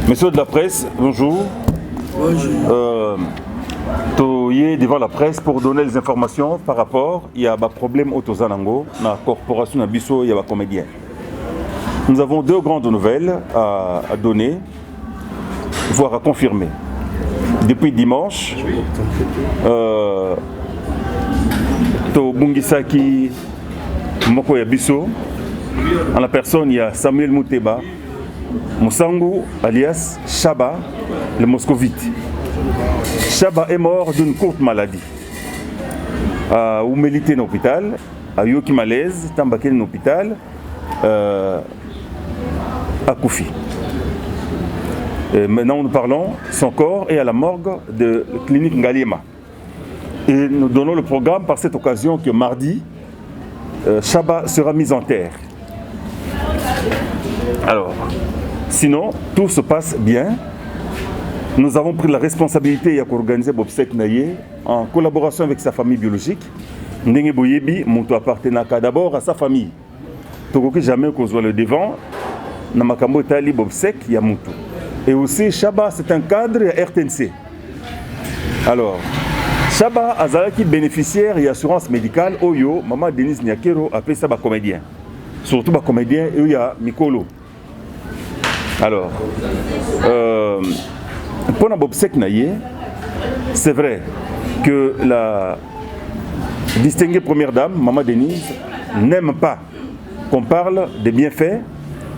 Messieurs de la presse, bonjour. Bonjour. Devant la presse pour donner les informations par rapport il y a un problème au Tozanango, dans la corporation Nabiso, il y a un comédien. Nous avons deux grandes nouvelles à donner, voire à confirmer. Depuis dimanche, Bungisaki Moko Yabiso, en la personne il y a Samuel Mouteba, Moussangu alias Chaba, le moscovite. Chaba est mort d'une courte maladie. Où milité dans l'hôpital, à Yoki Malaise, Tambaké dans l'hôpital, à Koufi. Maintenant nous parlons, son corps est à la morgue de la clinique Ngaliema. Et nous donnons le programme par cette occasion que mardi, Chaba sera mis en terre. Alors, sinon, tout se passe bien. Nous avons pris la responsabilité d'organiser Bobsek Naye en collaboration avec sa famille biologique. Ndenge Boyebi, Moutou appartenant d'abord à sa famille. Tokoki jamais qu'on soit le devant, Namakambo Tali Bobsek Yamoutou. Et aussi, Chaba, c'est un cadre à RTNC. Alors, Chaba Azalaki bénéficiaire et assurance médicale, Oyo, Maman Denise Nyakero appelle ça un comédien. Surtout un comédien, il y a Mikolo. Alors, pour Bobsek Naye, c'est vrai que la distinguée première dame, Maman Denise, n'aime pas qu'on parle des bienfaits,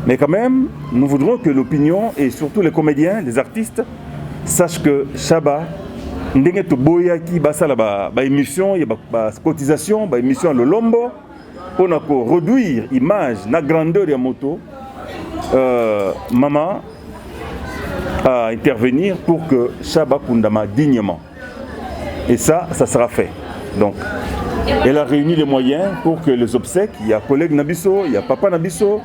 mais quand même, nous voudrons que l'opinion et surtout les comédiens, les artistes, sachent que Chaba, ndenge to boyaki basala ba émission, il y a ba cotisation, ba émission le lombo, pour réduire l'image, la grandeur de la moto, maman à intervenir pour que Chaba Kundama dignement. Et ça sera fait. Donc, elle a réuni les moyens pour que les obsèques, il y a collègue Nabiso, il y a papa Nabiso,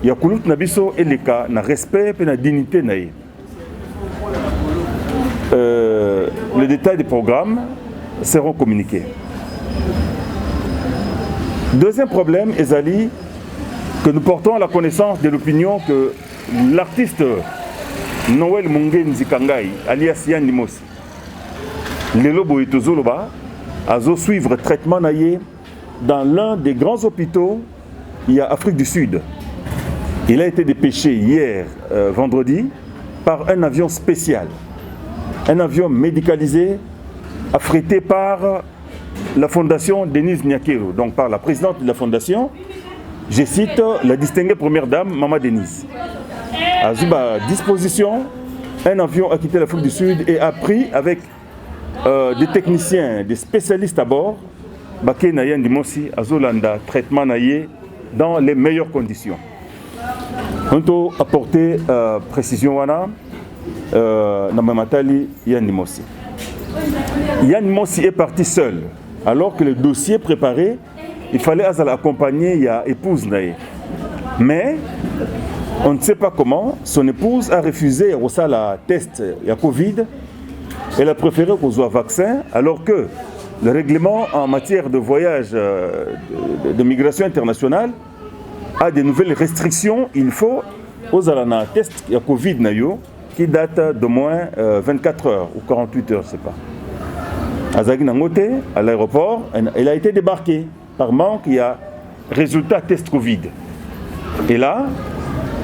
il y a Koulout Nabiso et les cas, na respect et na dignité naïe. Les détails des programmes seront communiqués. Deuxième problème, Ezali, que nous portons à la connaissance de l'opinion que l'artiste Noël Mungenzi Kangai, alias Yann Limos, Lelo Boitozoloba, a suivre traitement naïe dans l'un des grands hôpitaux, il y a Afrique du Sud. Il a été dépêché hier, vendredi, par un avion spécial. Un avion médicalisé, affrété par la fondation Denise Nyakero, donc par la présidente de la fondation, je cite la distinguée première dame, Maman Denise. À Zuba disposition, un avion a quitté l'Afrique du Sud et a pris avec des techniciens, des spécialistes à bord, Baké Nayan Dimosi, Azolanda, traitement naïe dans les meilleures conditions. On a apporté précision wana Namamatali Yann Dimosi. Yann Dimosi est parti seul, alors que le dossier préparé, il fallait accompagner ya épouse naïe. Mais on ne sait pas comment, son épouse a refusé la test ya Covid. Elle a préféré qu'on soit vaccin, alors que le règlement en matière de voyage de migration internationale a de nouvelles restrictions. Il faut aux alana test ya Covid nayo qui date de moins 24 heures ou 48 heures, je ne sais pas. Azagi Nangote, à l'aéroport, elle a été débarquée. Par manque, il y a résultat test Covid. Et là,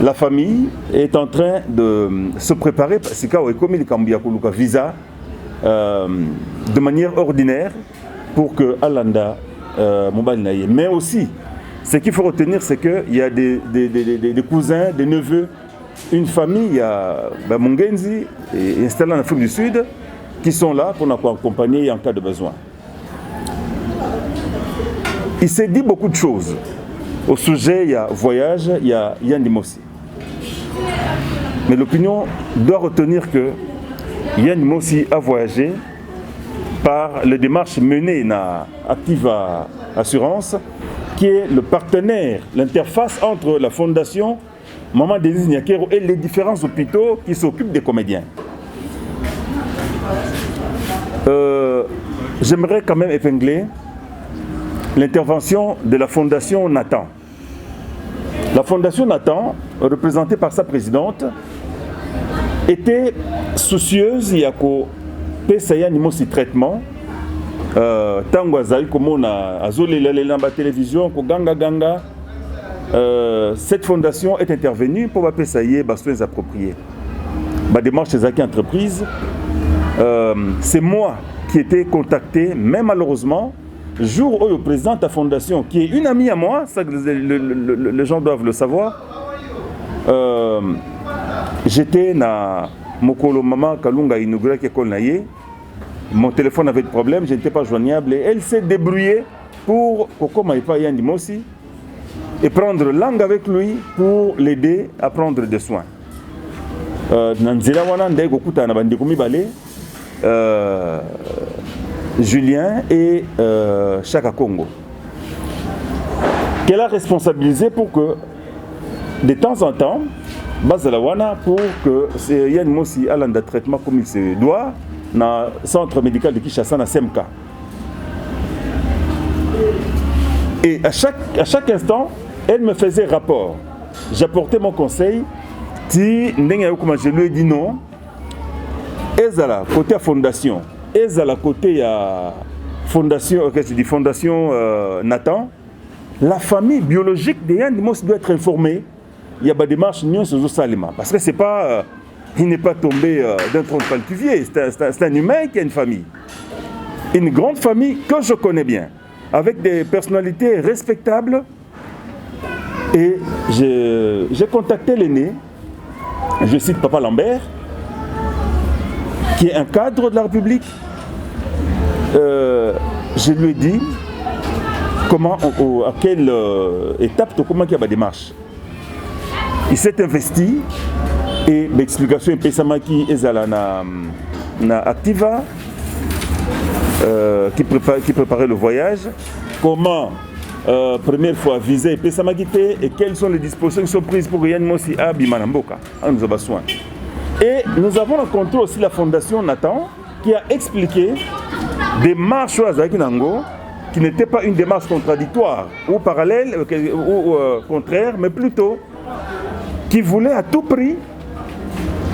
la famille est en train de se préparer, parce que visa de manière ordinaire pour que Alanda Mobile Naye. Mais aussi, ce qu'il faut retenir, c'est qu'il y a des cousins, des neveux, une famille, il y a Mungenzi, installée en Afrique du Sud, qui sont là pour nous accompagner en cas de besoin. Il s'est dit beaucoup de choses. Au sujet, il y a voyage, il y a Yann Dimosi. Mais l'opinion doit retenir que Yann Dimosi a voyagé par les démarches menées par Activa Assurance, qui est le partenaire, l'interface entre la fondation Maman Denise Nyakero et les différents hôpitaux qui s'occupent des comédiens. J'aimerais quand même épingler l'intervention de la fondation Nathan. La fondation Nathan, représentée par sa présidente, était soucieuse il y a pesa yani mosi traitement tango azali komona azolela ba télévision ko ganga cette fondation est intervenue pour pesa ye ba soins appropriés ba démarche des acquis entreprises. C'est moi qui étais contacté, mais malheureusement jour où le président de la fondation, qui est une amie à moi, ça les gens doivent le savoir, j'étais na Mokolo Mama Kalunga inauguré école naïe. Mon téléphone avait des problèmes, je n'étais pas joignable et elle s'est débrouillée pour Koko Maïpa Yandimosi et prendre langue avec lui pour l'aider à prendre des soins. Nanzela wana ndé gokuta na bandeko mibale Julien et Chaka Congo. Qu'elle a responsabilisé pour que de temps en temps Bazalawana pour que Yann Mossi aille en traitement comme il se doit dans le centre médical de Kinshasa na SMK. Et à chaque instant, elle me faisait rapport. J'apportais mon conseil. Si je lui ai dit non, Ezala côté à fondation, Ezala côté à fondation, fondation Nathan, la famille biologique de Yann Mossi doit être informée. Il y a des démarches sur Salima. Parce que c'est pas, il n'est pas tombé d'un tronc de palcuvier. C'est un humain qui a une famille. Une grande famille que je connais bien. Avec des personnalités respectables. Et j'ai contacté l'aîné. Je cite Papa Lambert. Qui est un cadre de la République. Je lui ai dit comment, à quelle étape, comment il y a des démarches. Il s'est investi et l'explication est Pesamaki Ezala na Activa qui préparait le voyage. Comment première fois viser Pesamaki et quelles sont les dispositions qui sont prises pour Yann Mossi à Bimanamboka. Nous avons besoin. Et nous avons rencontré aussi la fondation Nathan qui a expliqué des marches à Zakinango qui n'étaient pas une démarche contradictoire ou parallèle ou contraire, mais plutôt qui voulait à tout prix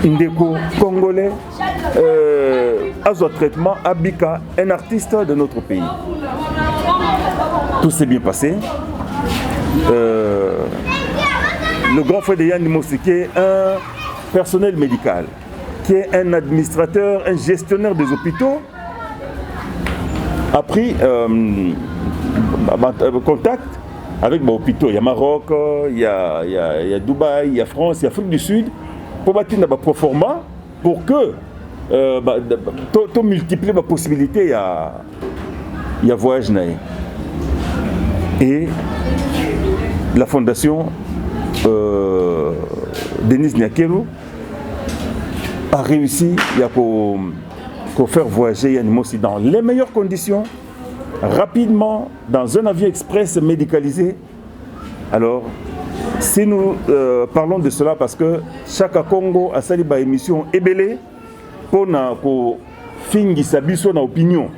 Ndeko congolais à son traitement Abika, un artiste de notre pays. Tout s'est bien passé. Le grand frère de Yann Mossi, qui est un personnel médical, qui est un administrateur, un gestionnaire des hôpitaux, a pris contact avec les hôpitaux. Il y a Maroc, il y a Dubaï, il y a France, il y a Afrique du Sud, pour bâtir un proforma pour que tu multiplies les possibilités il y a voyage. Et la fondation Denis Nyakero a réussi à faire voyager Yann Mossi dans les meilleures conditions, rapidement, dans un avion express médicalisé. Alors, si nous parlons de cela, parce que chaque Congo a sali ba émission ébélé pour fingi sabiso na opinion.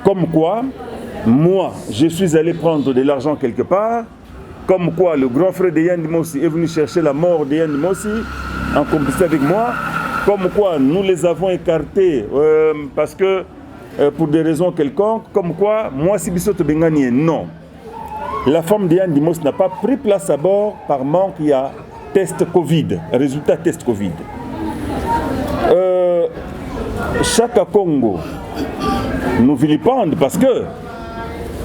Comme quoi, moi, je suis allé prendre de l'argent quelque part. Comme quoi, le grand frère de Yann Mossi est venu chercher la mort de Yann Mossi en complicité avec moi. Comme quoi, nous les avons écartés parce que pour des raisons quelconques. Comme quoi, moi, si Bissot Bengani, non. La femme de Yann Mossi n'a pas pris place à bord par manque. Il y a test Covid, résultat test Covid. Chaque Congo nous vilipende parce que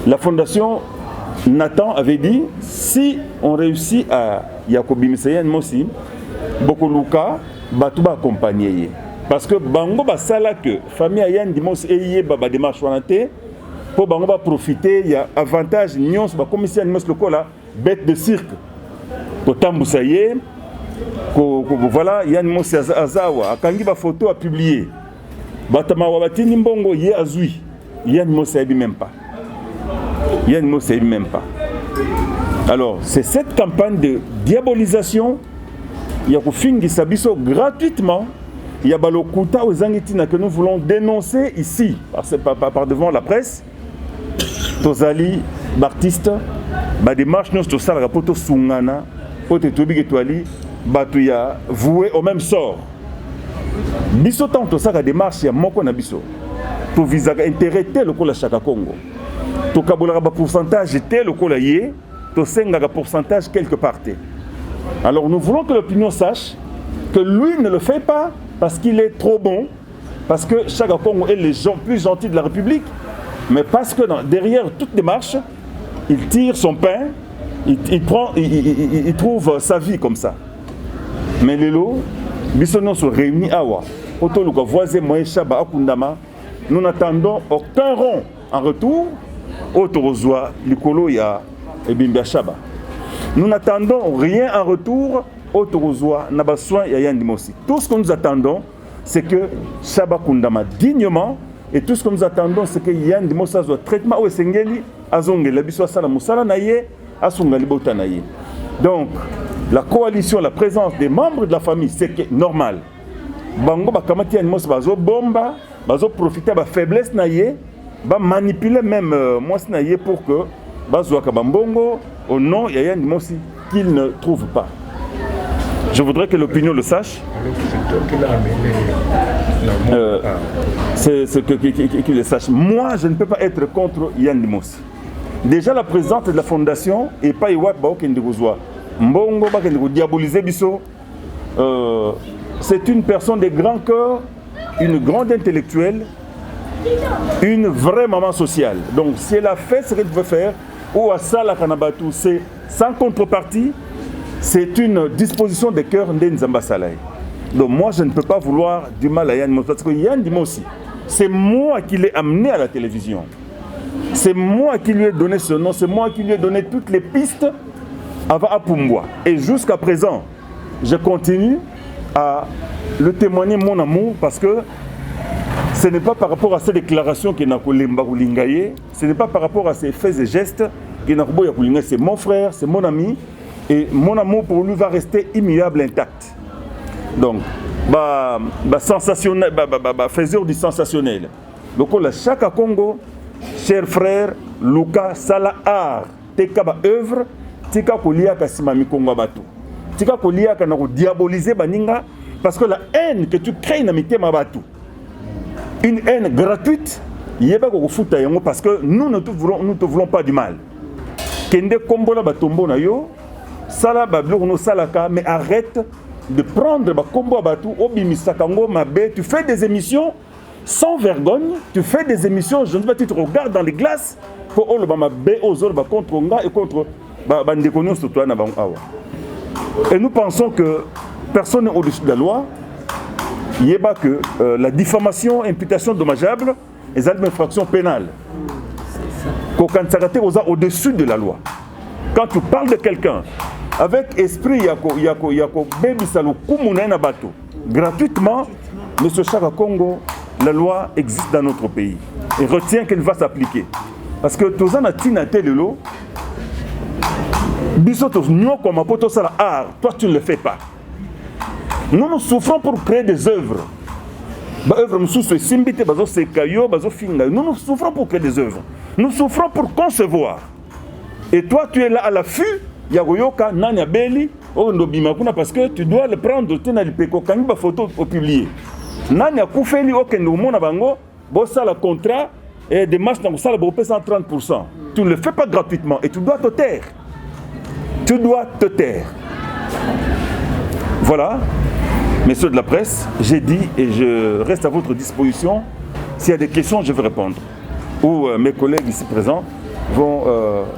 la fondation Nathan avait dit si on réussit à Yakobi Yann Mossi, beaucoup Luka, Batouba accompagné. Parce que Bango Basala que famille Yann Mossi et Baba démarche wanate pour Bango va profiter, il y a avantage nyons ba commission Mossi le là bête de cirque. Pour Tambousaye, voilà Yann Mossi Azawa, akangi ba photo à publier. Batama Wabatini Mbongo ye azui. Yann Mossi a même pas. Yann Mossi même pas. Alors, c'est cette campagne de diabolisation. Il y a Fingi Sabiso gratuitement. Il y a Balokuta aux Angitina que nous voulons dénoncer ici, par devant la presse. Tozali, Baptiste, démarche nous sur le poto Sungana, Pote Tobi Etwali, Batuya, voué au même sort. biso tant to saka démarche ya moko na biso to visaka intérêt tel lokola chaka Congo to kabolaka ba pourcentage tel lokola yé to sengaka pourcentage quelque part. Alors nous voulons que l'opinion sache que lui ne le fait pas parce qu'il est trop bon, parce que Chaka Congo est les gens plus gentils de la République, mais parce que derrière toute démarche, il tire son pain, il trouve sa vie comme ça. Mais les lots, Bissonon se réunit à Awa. Nous n'attendons aucun rond en retour. Autorozoa, Likolo, ya et Bimbia Chaba. Nous n'attendons rien en retour. Autorozoa, Nabassoin, ya Yandimosi. Tout ce que nous attendons, c'est que Chaba Kundama dignement. Et tout ce que nous attendons, c'est que Yandimosi a un traitement au Sengeli, Azongela, Bissoa Sala Moussala Naye, Asungali Bota Naye. Donc, la coalition, la présence des membres de la famille, c'est normal. Bango bakamati Yandimosi bazo bomba, bazo profiter de la faiblesse Naye, ba manipuler même moi Naye pour que bazo akabambongo au nom de Yandimosi qu'il ne trouve pas. Je voudrais que l'opinion le sache. C'est qu'il le sache. Moi, je ne peux pas être contre Yandimosi. Déjà, la présidente de la fondation et pas Iwak Baokendegozwa. Mbongo Bakendego diaboliser Bisso. C'est une personne de grand cœur, une grande intellectuelle, une vraie maman sociale. Donc, si elle a fait ce qu'elle veut faire, ou à ça, la Kanabatu, c'est sans contrepartie. C'est une disposition de cœur d'Nzamba Salai. Donc moi, je ne peux pas vouloir du mal à Yann Dimosi. Parce que Yann Dimosi, c'est moi qui l'ai amené à la télévision. C'est moi qui lui ai donné ce nom. C'est moi qui lui ai donné toutes les pistes avant Apumbwa. Et jusqu'à présent, je continue à le témoigner mon amour parce que ce n'est pas par rapport à ces déclarations qu'il n'a pas lingaye. Ce n'est pas par rapport à ses faits et gestes qu'il n'a pas lingaye. C'est mon frère, c'est mon ami. Et mon amour pour lui va rester immuable, intact. Donc, sensationnel, faiseur du sensationnel. Donc, chaque Congo, cher frère, Luka Sala Art, Teka ba œuvre, Tika Kolia Kasimami Kongo Batu. Tika Kolia Kanako diaboliser Baninga, parce que la haine que tu crées n'a mité Mabatu. Une haine gratuite, Yeba Kofuta Yango, parce que nous ne te voulons pas du mal. Kende Kombola Batombo na yo. Sala bablo salaka, mais arrête de prendre ba combo batu obimisakango mabe. Tu fais des émissions sans vergogne, tu fais des émissions, je ne sais pas, tu te regardes dans les glaces pour olobama be ozor ba contre nga et contre ba ndekonyo surtout na bango awa. Et nous pensons que personne n'est au-dessus de la loi. Il y a pas que la diffamation, imputation dommageable, les infractions pénales. Qu'aucun tsarate au-dessus de la loi. Quand tu parles de quelqu'un avec esprit yako baby salo kumunena bato gratuitement, monsieur Chaka Congo, la loi existe dans notre pays et retient qu'elle va s'appliquer. Parce que tous en a tinate lelo bisotos nyo comme poto sala art, toi tu ne le fais pas. Nous souffrons pour créer des œuvres. Nous souffrons pour créer des œuvres. Nous souffrons pour concevoir. Et toi, tu es là à l'affût, Yagoyoka, Nanya Beli, parce que tu dois le prendre, tu n'as pas photo pour publier. Nanya Koufeli, Okendoumo, Nabango, Bossa le contrat, et des marches dans le 130%. Tu ne le fais pas gratuitement et tu dois te taire. Tu dois te taire. Voilà, messieurs de la presse, j'ai dit et je reste à votre disposition. S'il y a des questions, je vais répondre. Ou mes collègues ici présents vont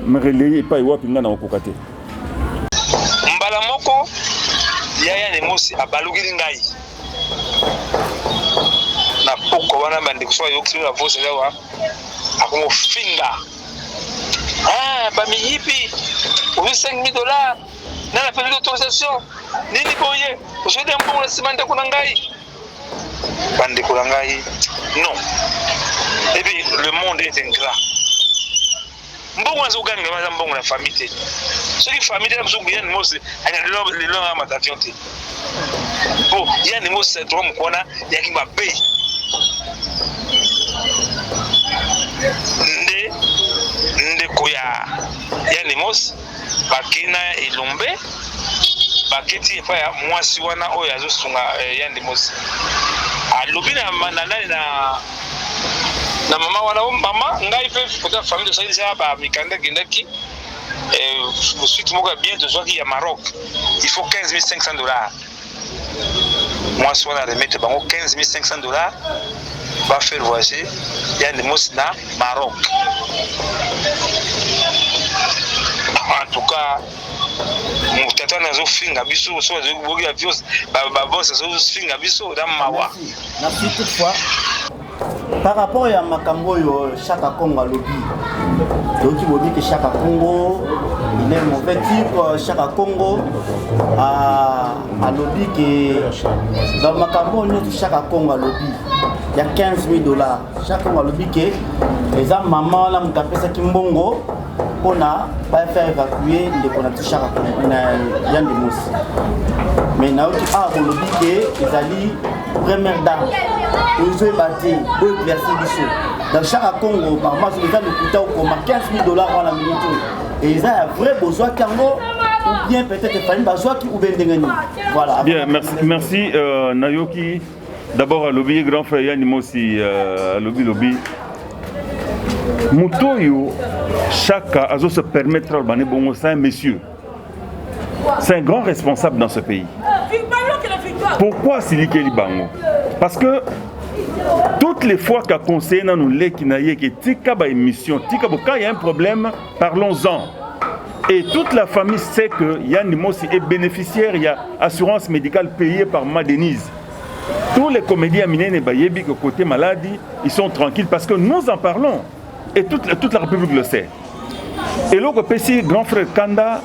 me relayer et pas y voir pinga na okokate. Mbala moko yaya ne mosi abalugiri ngai. Na poko wana bande kuswa yoksi na voice lawa akomo finga. Ah, ba mi yipi. Ou $5,000 na la période d'autorisation. Nini boye, aujourd'hui un bon laissement de kunangai. Bande kunangai. Non. Et puis le monde est ingrat. Mbongo azoganga maza mbongo na famille. Soki famille na mzungu yani mose anya lelo matavyon te. Bon, yani mose droit mkona yaki mabe. Nde koya yani mose bakina ilombe baketi epa ya mwasi wana oyo azosunga yani mose. alobi na maman wana maman ngai pe pour famille de ça ba mikanda kindaki suite moko bien de joie qui à Maroc il faut 15 500 $. Moi si on a remettre bango 15 500 $, va faire voyager ya ni mos na Maroc. En tout cas mutata nazo finga biso so bogi avios ba boss so finga biso dans mawa. Merci toutefois. Par rapport à Makambo, chaque Congo lobby. Donc il dit que chaque Congo, il est mauvais type. Chaque Congo a lobby que dans Makambo, chaque Congo lobby. Il y a 15 000 $. Chaque Congo lobby que les mamans là, m'ont ça Kimbongo, on a pas faire évacuer les connectés chaque Congo. Il y a des mousses. Mais now tu as lobby que ils allaient première dame. Ils ont battu, ils ont versé du chaud. Dans chaque Congo, par exemple, ils ont coûté 15 000 $ à la minute. Et ils ont un vrai besoin Congo, ou bien peut-être famille besoin qui ou bien d'engagner. Voilà. Bien, merci Nayoki. D'abord à lobby grand frère Yann Mosi, lobby. Mutoyo, chaque a se permettre de bon, c'est un monsieur. C'est un grand responsable dans ce pays. Pourquoi Silike Libango? Parce que toutes les fois qu'a conseillé dans nous les kinaye que tika ba émission, tika quand il y a un problème, parlons-en. Et toute la famille sait que Yann Mosi est bénéficiaire, il y a assurance médicale payée par Ma Denise. Tous les comédiens minés Bayebi que côté maladie, ils sont tranquilles parce que nous en parlons et toute la République le sait. Et l'autre petit grand frère Kanda,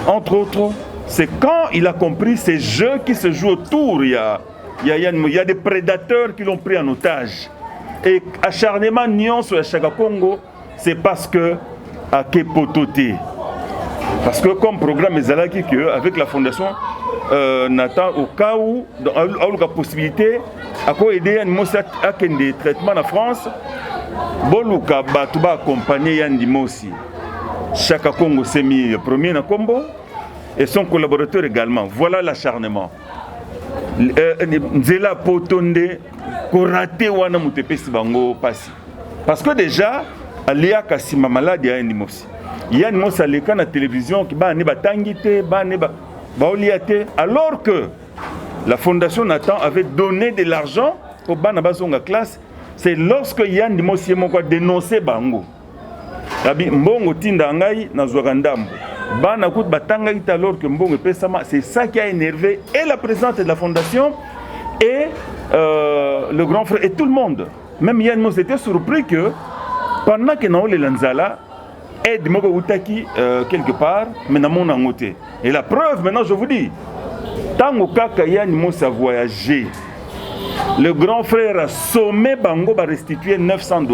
entre autres, c'est quand il a compris ces jeux qui se jouent autour, il y a des prédateurs qui l'ont pris en otage. Et acharnement nion sur Chaka Congo, c'est parce que à Kepototé. Parce que comme programme Ezalaki avec la fondation Nathan au cas où a la possibilité à quoi aider à des traitements en France, Boluka Batuba accompagné Yann Mosi. Chaka Congo s'est mis premier dans Combo. Et son collaborateur également. Voilà l'acharnement. Nzela Potonde, Korate Wana Mutepesi Bango Passi. Parce que déjà, Alia Kassima malade, il y a un Mosi. Il y a un Mosi à l'écran de la télévision qui va tangite, alors que la fondation Nathan avait donné de l'argent pour Banabazonga classe. C'est lorsque Yann Mosi a dénoncé Bango. Mbongo Tindangai Nazouagandambo. C'est ça qui a énervé et la présidente de la fondation et le grand frère et tout le monde. Même Yann Mos était surpris que pendant que nous les Lanzala aide Mogo Utaki quelque part, mais n'a mon angoté. Et la preuve maintenant je vous dis, tant que Yann Mos a voyagé, le grand frère a sommé Bango va restituer 900 $.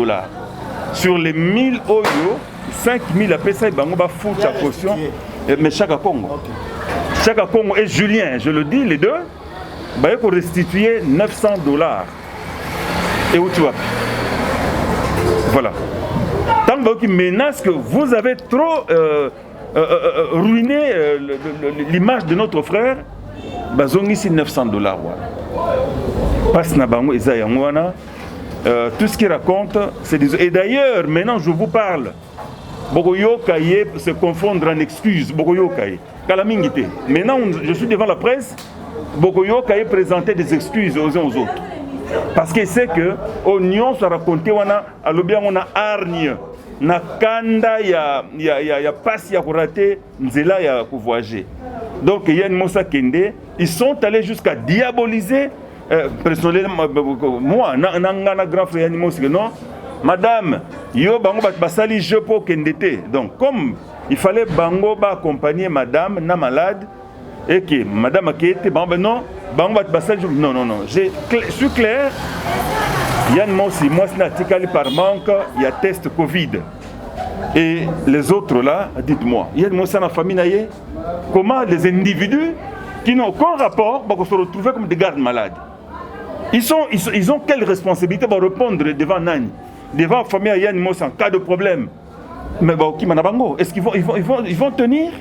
Sur les 1000 Oyo, 5000 après ça, Bango va foutre sa caution. Mais Chaka Congo. Chaka Congo et Julien, je le dis, les deux, il faut restituer 900 $. Et où tu vas? Voilà. Tant qu'il menace que vous avez trop ruiné l'image de notre frère, Bazongi ici 900 $. Passe na Bango et Zayangwana. Tout ce qu'il raconte, c'est des... Et d'ailleurs, maintenant je vous parle, Bogoyo Kaye se confondre en excuses, Bogoyo Kaye. Kalamingité. Maintenant, je suis devant la presse, Bogoyo Kaye présentait des excuses aux uns aux autres. Parce qu'il sait que Oignon se racontait, on a hargne, na kanda, il y a passe, il y a raté, nzela, il y a voyager. Donc, il y a une Mossa Kende, ils sont allés jusqu'à diaboliser. Personnellement, moi, nangana grand frère non, madame, yo bango basali je pour kendete. Donc comme il fallait bango ba accompagner madame na malade et que madame a été bango non, bango basali non, je suis clair. Yann Mosi, moi c'est natikali par manque, il y a test Covid. Et les autres là, dites-moi, Yann Mosi dans la famille naie, comment les individus qui n'ont aucun rapport vont se retrouver comme des gardes malades? Ils ont quelle responsabilité pour répondre devant Nani, devant la famille Yann Mosi en cas de problème? Mais bon, qui m'en a bango? Est-ce qu'ils vont tenir?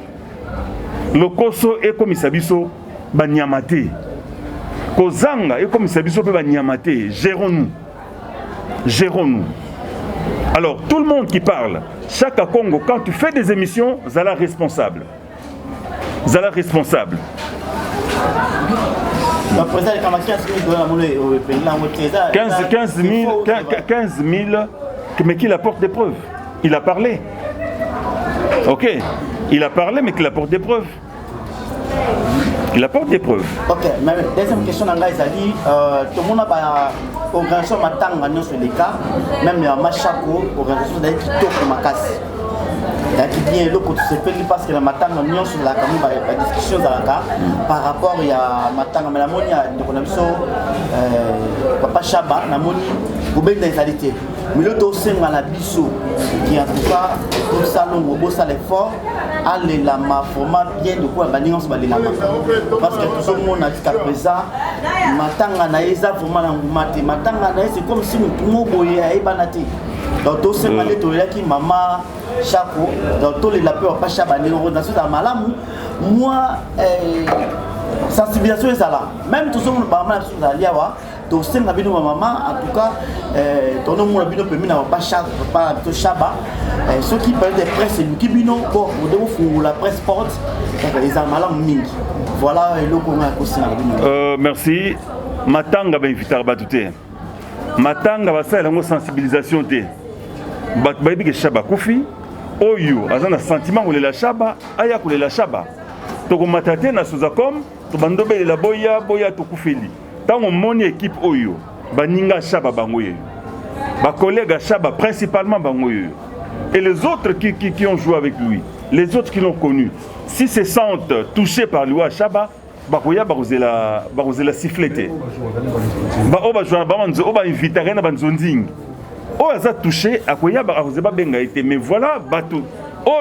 Le Koso et comme Isabiso, Banyamate. Kozanga et comme ça biso pe ba nyamate, gérons-nous. Gérons-nous. Alors tout le monde qui parle, chaque Congo, quand tu fais des émissions, Zala responsable. Zala responsable. Le président de 15 000, mais qu'il apporte des preuves. Il a parlé. Ok. Il a parlé, mais qu'il apporte des preuves. Il apporte des preuves. Ok, mais deuxième question, tout le monde a organisation matanga sur les cas, même il y a machako, organisation d'ailleurs qui toque ma casse. Qui vient là pour se faire parce que la matanga sur la discussion par rapport à matanga, mais la moni a papa Chaba, la moni, vous avez des qualités. Mais le dossier à la biso, qui en tout cas, tout ça, le beau ça l'effort, allez la ma format bien de quoi banir on les la parce que tout le monde a jusqu'à présent, matanga na eza vraiment na ngumate, matanga na c'est comme si nous tout boye à ebanati. Donc tout ce malé to qui maman chaco, dans tous les lapins pas chabani dans ce malamu, moi sensibilisation est là. Même tout ce monde ba mal sur la liawa. Donc, c'est ma maman, en tout cas, ton nom a permis d'avoir pas Chaba. Ceux qui parlent des presse, qui bino, bon, la presse porte, les amalams ming. Voilà le qu'on a aussi. Merci. Matanga va inviter à battre. Matanga va faire la sensibilisation. Batbaïbi que Chaba Koufi, Oyo, à un sentiment où la Chaba, Aya où la Chaba. Donc, on m'a tâté dans ce zacom, tu vas tomber la boya, tu koufeli. Tant on moni équipe Oyo, Baninga Chaba Bangoye, ba collègue Chaba principalement Bangoye, et les autres qui ont joué avec lui, les autres qui l'ont connu, si se sentent touchés par lui à Chaba, Bakoya Barozela siffleté. Oba invité à Banzonding. Oza touché à Koya Barozeba Benga été, mais voilà, Bato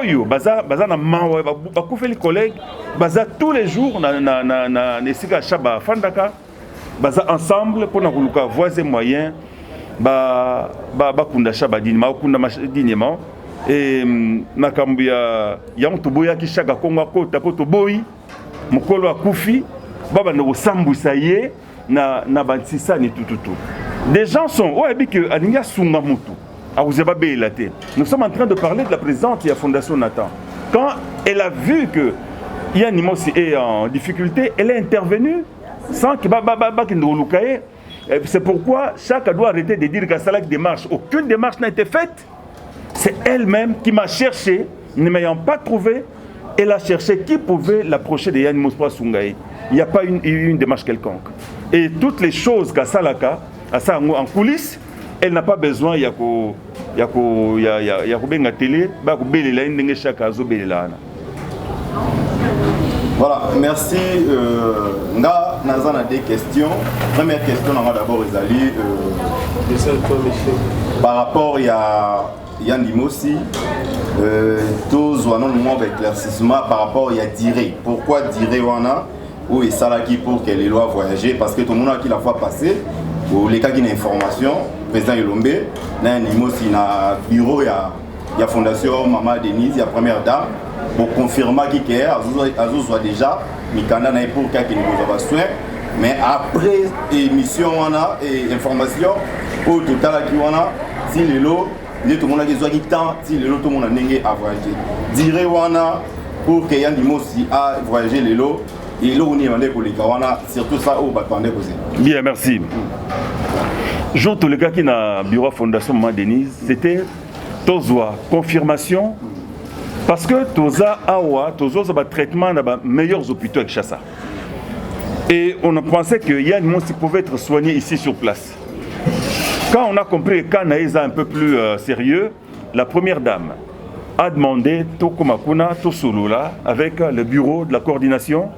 Oyo, Baza na Mawa, Bakoufé les collègues, Baza tous les jours, na Nessiga Chaba Fandaka. Baza ensemble pour nous voisin moyen kunda Chaba dinima kunda dinima et nakambuya yantoboya ki Chaka Kongo ko tapoto boyi mukolo akufi baba no sambusa ye na bansisa ni tututu. Des gens sont oyebi que alinga sunga mutu akuzeba belate. Nous sommes en train de parler de la présidente de la Fondation Nathan. Quand elle a vu que Yann Imosi est en difficulté, elle est intervenue sans que c'est pourquoi chaque doit arrêter de dire qu'à ça démarche. Aucune démarche n'a été faite. C'est elle-même qui m'a cherché, ne m'ayant pas trouvé, elle a cherché qui pouvait l'approcher de Yann Mospa Sungaï. Il n'y a pas une démarche quelconque. Et toutes les choses qu'à Salaka, à ça en coulisses, elle n'a pas besoin, il y a télé, voilà, merci. Nazan a des questions. Première question, on va d'abord Ezali. Par rapport à Yann Imosi, tous ont un éclaircissement par rapport à Diré. Pourquoi Diré Wana ou Salaki pour que les lois voyager? Parce que tout le monde a qui la fois passé, ou les cas qui ont information, président Yolombe, Yann Imosi na bureau, il y a Fondation Maman Denise, il y a Première Dame. Pour confirmer qui est, Azou soit déjà, Mikanda n'a pour qu'il nous a soin, mais après émission et information, pour tout à l'heure si les lots, tout le monde a besoin de temps, si les lots, tout le monde a voyagé à voyager. Dire wana pour que Yann Imosi a voyagé les lots, et l'eau on y est pour les Kawana, surtout ça au Batpandé aussi. Bien, merci. Jean, tous les gars qui n'a bureau Fondation Maman Denise, c'était Tozoa, confirmation. Parce que Toza Awa, Toza a un traitement dans les meilleurs hôpitaux avec Chassa. Et on a pensé que Yann Imosi pouvait être soigné ici sur place. Quand on a compris que Kanaïsa un peu plus sérieux, la première dame a demandé Tokomakuna, Tosolula, avec le bureau de la coordination,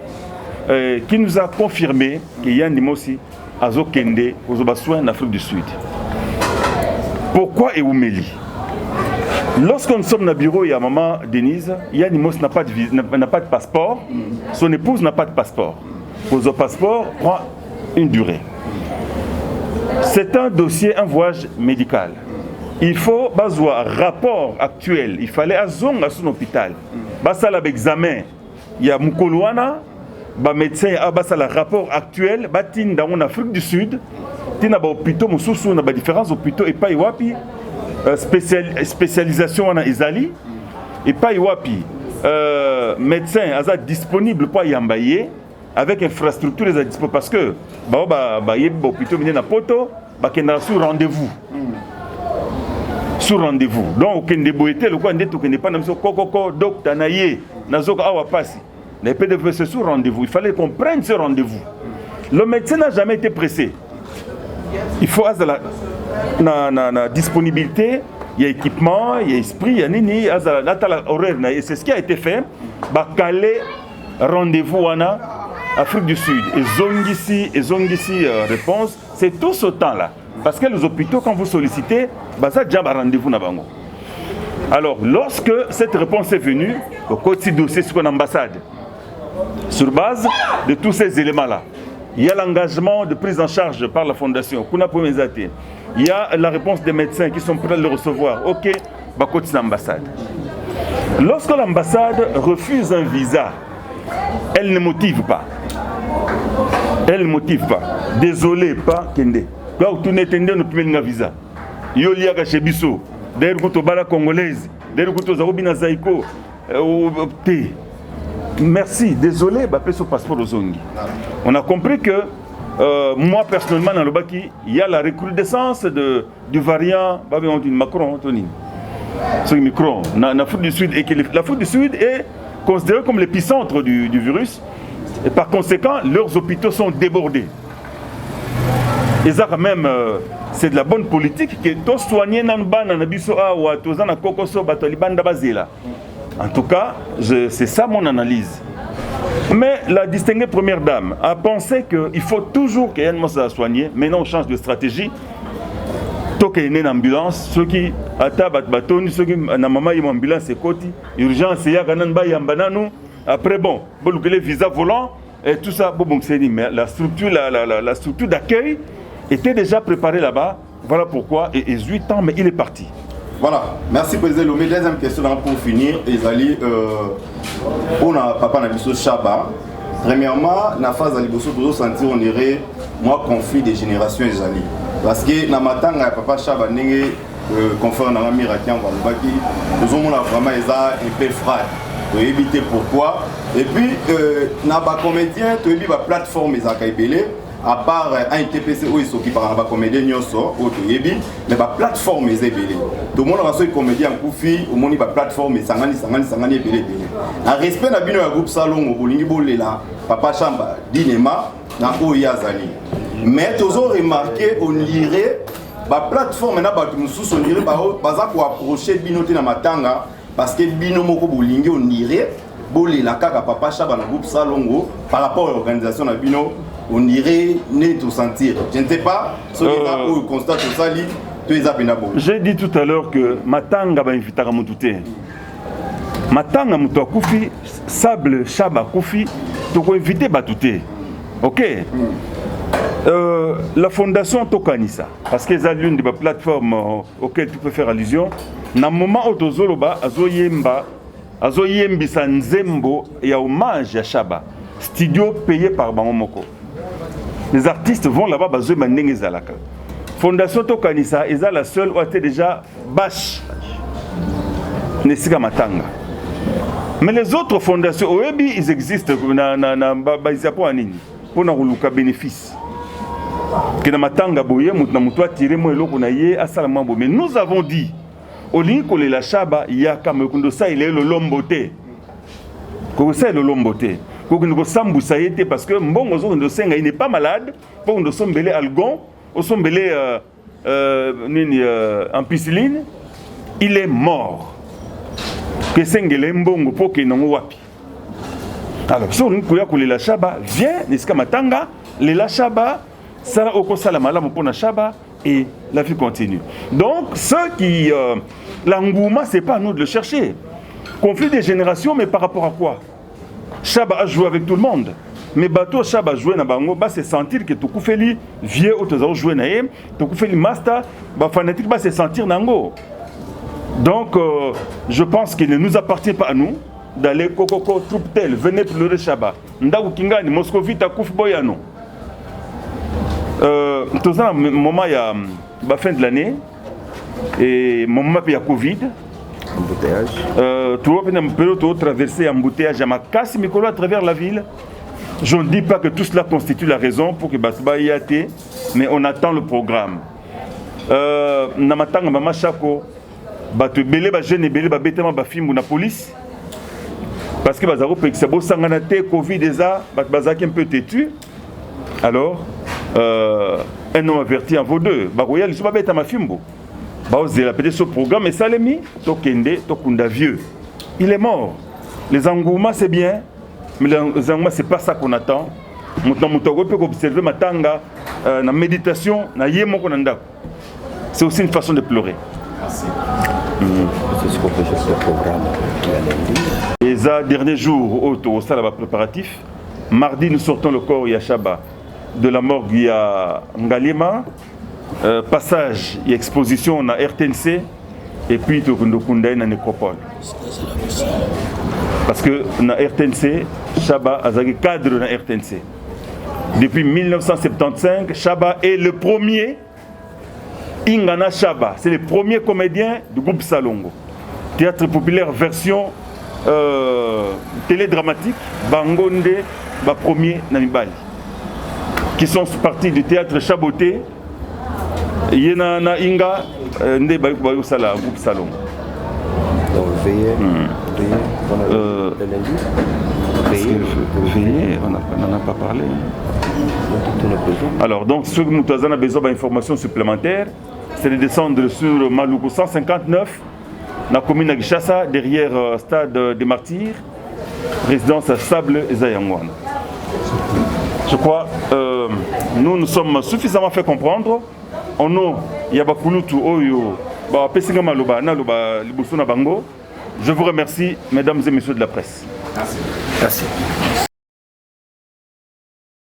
qui nous a confirmé que Yann Imosi a Zokende aux soins en Afrique du Sud. Pourquoi Eumeli? Lorsque nous sommes dans le bureau, il y a maman Denise, Yann Imosi n'a pas de passeport, son épouse n'a pas de passeport. Pour le passeport, prend une durée. C'est un dossier, un voyage médical. Il faut un rapport actuel. Il fallait à son hôpital. Basala examen. Il y a Mukoluana, ba médecin a ba le rapport actuel batin dans en Afrique du Sud tina ba hôpitaux mususu na ba différents hôpitaux et pas wapi spécialisation na ezali et pas wapi médecin aza disponible pour yambaye avec infrastructure les dispo parce que ba yeb hôpitaux na poto ba kenda sur rendez-vous sur rendez-vous donc kende boité le quoi ndeto kende pas na so kokoko docteur naye nazoka awa pasi na peut se sur rendez-vous il fallait qu'on prenne ce rendez-vous le médecin n'a jamais été pressé il faut azala na disponibilité il y a équipement il y a esprit il y a nini azala la horaire et c'est ce qui a été fait ba caler rendez-vous wana Afrique du Sud et zongisi réponse c'est tout ce temps là parce que les hôpitaux quand vous sollicitez bah ça déjà rendez-vous na bango. Alors lorsque cette réponse est venue au côté dossier sur l'ambassade sur base de tous ces éléments là il y a l'engagement de prise en charge par la fondation kuna pomezate il y a la réponse des médecins qui sont prêts à le recevoir OK bah côté l'ambassade lorsque l'ambassade refuse un visa elle ne motive pas désolé pas kende donc tu n'étendais nous plus un visa yo liaka chez biso d'ailleurs ko to bala congolaise d'ailleurs ko to zarobina zaiko merci désolé ba peso passeport ozongi on a compris que moi personnellement dans le Baki il y a la recrudescence du variant Macron Tony ce micro en Afrique du Sud et que l'Afrique du Sud est considérée comme l'épicentre du virus et par conséquent leurs hôpitaux sont débordés. Et ça quand même c'est de la bonne politique que to soigner nanbana na biso awa to zana kokoso bato libanda bazela. En tout cas, c'est ça mon analyse. Mais la distinguée première dame a pensé qu'il faut toujours qu'il y ait une masse à soigner. Maintenant, on change de stratégie. Tant qu'il y a une ambulance, ceux qui attaquent baton, ceux qui ont une ambulance, c'est côté urgence, il y a un après bon, les visas volants et tout ça, bon, c'est dit, mais la structure d'accueil était déjà préparée là-bas. Voilà pourquoi, et 8 ans, mais il est parti. Voilà, merci Président Lomé. Deuxième question pour finir, Ezali, on a Papa Nabiso Chaba. Premièrement, na phase Aliboso, pour sentir on irait, moi, conflit des générations Ezali. Parce que na matanga Papa Chaba, n'est conférence dans la Mirakian, nous avons vraiment un peu frère. Pour éviter pourquoi. Et puis, na ba comédien, tu as la plateforme Ezakaibele. À part un TPC où ils s'occupent par la comédie Nyoso, mais la plateforme est belé. Tout le monde a reçu comédien en Koufi, au monde la plateforme est sangani belé. En respect na bino groupe salon au bolingi bolela, Papa Chamba, Dinema, na Oyazali. Mais tous ont remarqué on lirait la plateforme na ba mususu on lirait baza pour approcher bino te na matanga parce que bino moko bolingi on lirait bolela kaka Papa Chamba na groupe salongo par rapport à l'organisation na bino on irait né tout sentir. Je ne sais pas ce que constate ça li tu es apenabo. J'ai dit tout à l'heure que matanga ba invitara mutute. Matanga muto kufi sable Chaba kufi to ko inviter batute. OK. La fondation Tokanisa parce que c'est l'une des plateformes auxquelles tu peux faire allusion. Na moment otozoloba azoyembisa nzembo ya hommage à Chaba. Studio payé par Bamomoko. Les artistes vont là-bas, Fondation Tokanisa, ils sont la seule où était déjà bâche. Nesika Matanga. Mais les autres fondations, ils existent pour un bénéfice. Mais nous avons dit, au lieu la Chaba, il y a Kamekundosa, il est le lomboté. C'est le lomboté. Parce que il n'est pas malade, pour nous sommes algon, nous sommes en piscine, il est mort. Que Sengele Mbongo pour que non wapi. Alors, si on la Chaba, vient, Niska Matanga, la Chaba, ça au Kosalamala pour la Chaba, et la vie continue. Donc, ceux qui. L'engouement, ce n'est pas à nous de le chercher. Conflit des générations, mais par rapport à quoi? Chaba a joué avec tout le monde. Mais bateau Chaba joué na bango, bah c'est sentir que tout koufeli vieux autres joué na yem, tout koufeli master, bah fanatique bah c'est sentir nango. Donc je pense qu'il ne nous appartient pas à nous d'aller Kokoko, troupe tel, venez pleurer Chaba. Ndaku Kingani, Moscovite, Kouf Boyano. Tout ça, moment il y a la fin de l'année, et moment il y a Covid. Tout le monde traverser embouteillage à ma casse à travers la ville. Je ne dis pas que tout cela constitue la raison pour que Basba y ait, mais on attend le programme. Namatanga Mama Chako, Batu Bele, Jeune Bele, Betema, Bafim ou la police. Parce que Bazaro Pexabo Sanganate, Covid, déjà, Bazaki un peu têtu. Alors, un homme averti en vaut deux. Baroyal, je ne sais pas ma fimbo. Baouzé la pété ce programme et ça l'est mis. Tokende, Tokunda vieux. Il est mort. Les engouements, c'est bien. Mais les engouements, ce n'est pas ça qu'on attend. Moutamoutago peut observer Matanga, la méditation, na yemo konanda. C'est aussi une façon de pleurer. C'est ce qu'on fait sur ce programme. Et ça, dernier jour, au Salaba préparatif, mardi, nous sortons le corps Yachaba de la morgue il y a Ngalema, passage et exposition na RTNC, et puis Tokundokunda na nécropole. Parce que na RTNC, Chaba a été cadre na RTNC. Depuis 1975, Chaba est le premier. Ingana Chaba, c'est le premier comédien du groupe Salongo. Théâtre populaire version télédramatique, Bangonde, premier Namibali. Qui sont partis du théâtre Chaboté, Yena na Inga, Nde Bayou Sala, groupe Salongo. Donc veillez, veillez, on n'en a pas parlé. Alors, donc, ceux qui nous ont besoin d'informations supplémentaires, c'est de descendre sur Maluku 159, la commune de Gishasa, derrière Stade des Martyrs, résidence à Sable et Zayangwan. Je crois nous nous sommes suffisamment fait comprendre. On a Yabakulutu Oyo, Pesinga Maloba, Naloba, Libusuna Bango. Je vous remercie, mesdames et messieurs de la presse. Merci.